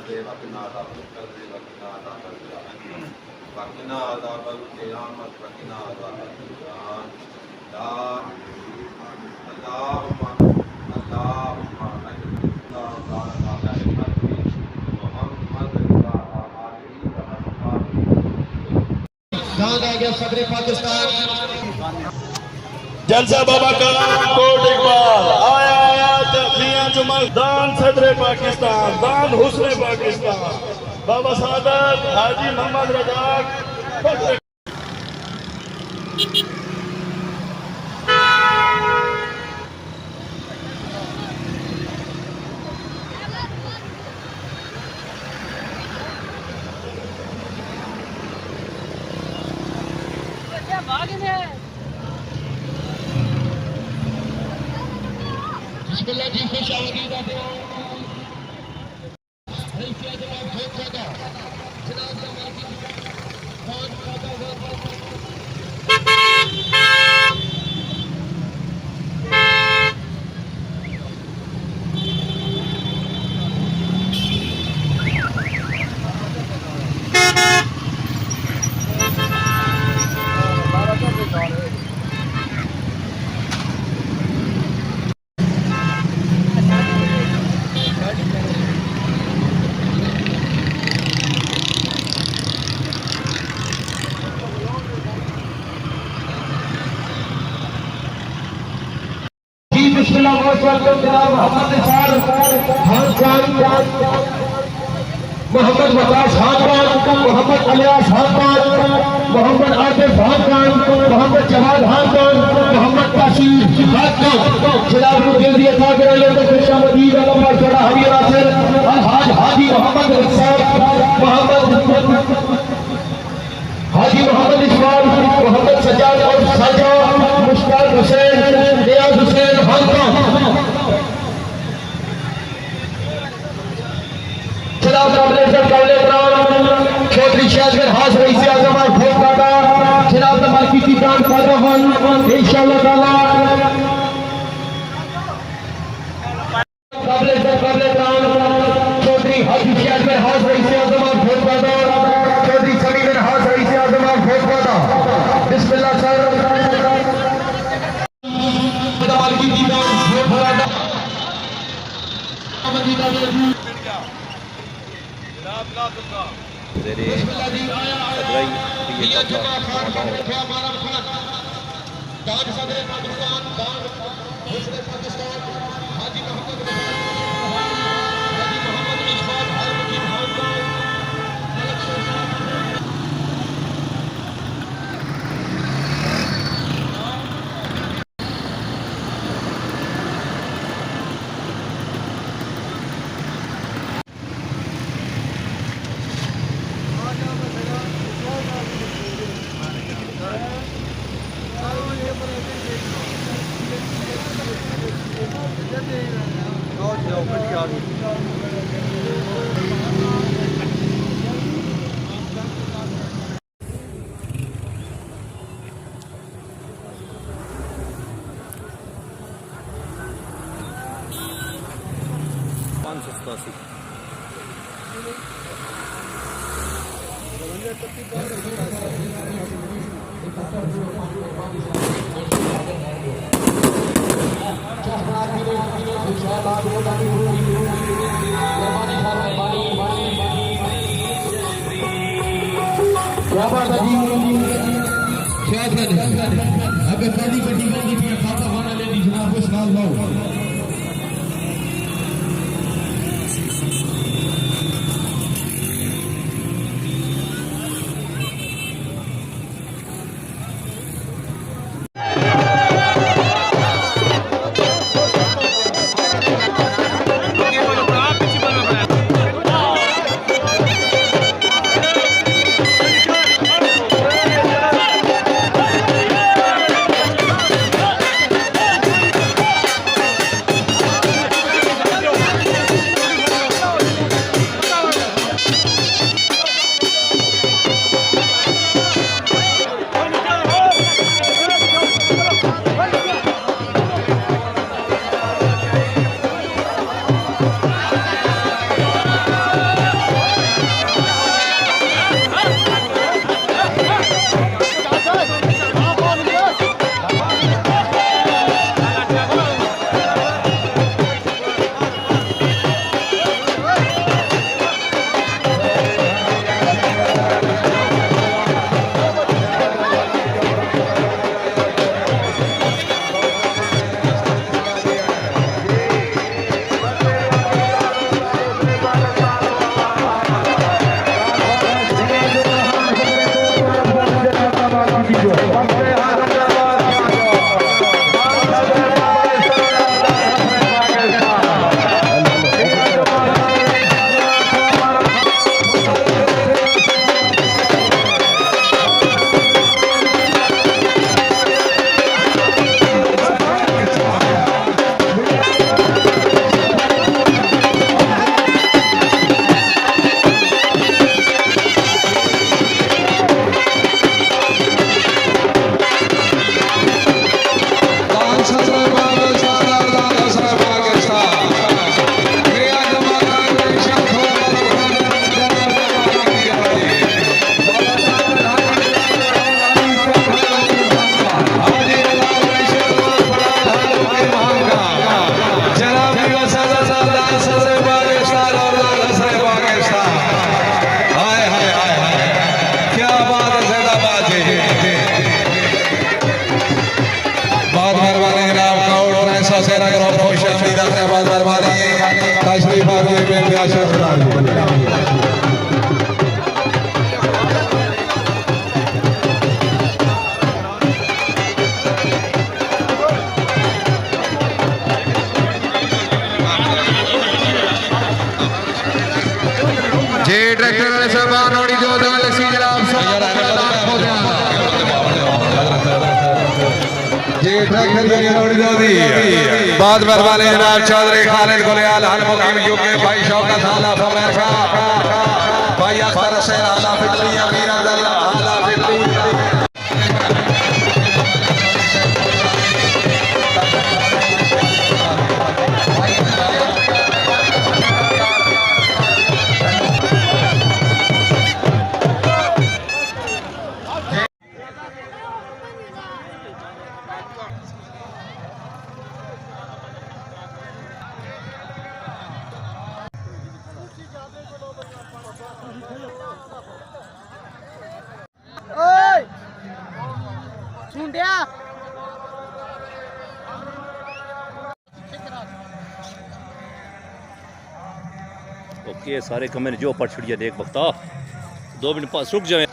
दे वक़ना अज़ाबल क़ब्र वक़ना अज़ाबल जहन्नम वक़ना अज़ाबल क़ियामत वक़ना अज़ाबल मीज़ान ला अल्लाहुम्मा अल्लाहुम्मा अजलिना बारक अला नबी मुहम्मद व आलिहि व अस्हाबिही। दान आ गया सदर पाकिस्तान जलसा बाबा कलाम कोट इकबाल आया आया मियां जुमल दान सदर पाकिस्तान दान हुस्न पाकिस्तान बाबा सादत हाजी मोहम्मद रजाक बिस्मिल्लाह जी खुश आमदीद आप हैसियत जनाब बहुत ज्यादा जनाब हमारी बहुत ज्यादा बिस्मिल्लाह बहुत वेलकम जनाब मोहम्मद इरफान खान मोहम्मद वकास खान मोहम्मद अलियास खान मोहम्मद आतिफ खान मोहम्मद जवाद खान मोहम्मद तासीर खान जनाब को दिल दिया था कि लोग खुश आमदीद अल्लाह छोड़ा हरी नासिर अलहाज हाजी मोहम्मद रसाक मोहम्मद हाजी मोहम्मद इस्माइल मोहम्मद सज्जाद और साजा मुश्ताक हुसैन रियाज हुसैन जनाब चौधरी शाहजहां हाज रईस आज़म और भोपाटा जनाब मार्केटी ब्रांड फादर इंशाअल्लाह ताला चौधरी हाजी शाहजहां हाज रईस आज़म और भोपाटा चौधरी समीर हाज रईस आज़म और भोपाटा बिस्मिल्लाह सर मार्केटी ब्रांड भोपाटा सेना group official leader Rahman Barwani तशरीफ आविए बेनया सरदार जी ट्रैक्टर वाले सरदार नोड़ी जो दाल सी जनाब जी ट्रैक्टर नोड़ी जो दी बहुत बरवाले जनाब चौधरी खालिद गुलियाल हल मुकीम यूके भाई शौकत आला अमेरिका भाई अख्तर हुसैन आला फिटली अमीर अब्दुल्ला आला फिटली ओके सारे कमेंट जो पढ़ छुड़िया देख बख्ता 2 मिनट पास रुक जाए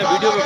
वीडियो में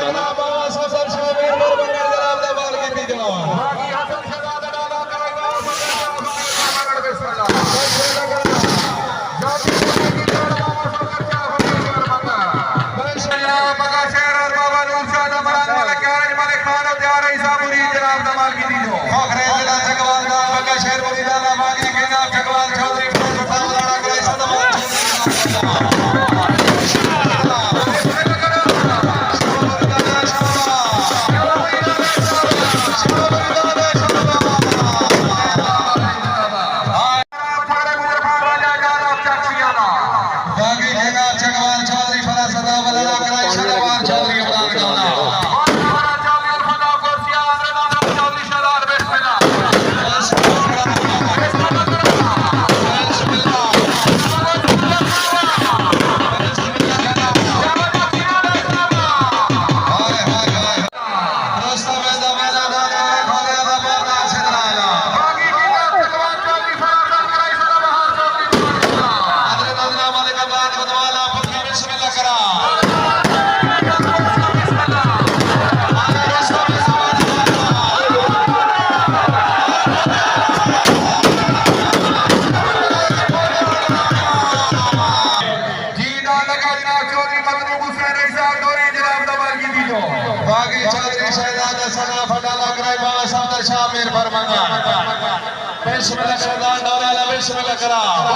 Bismillah,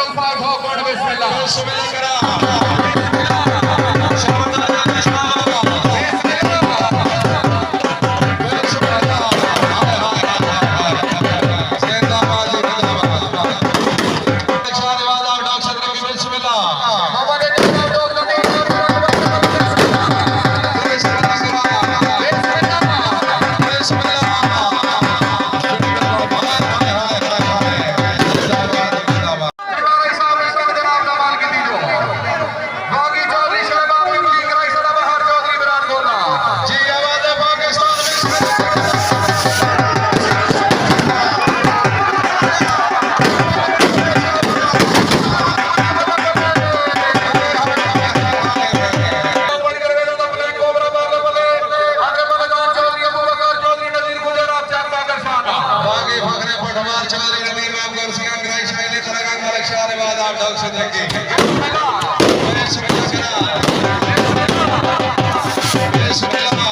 लोग पाठ हो कोड बिस्मिल्लाह बिस्मिल्लाह करा Bismillah.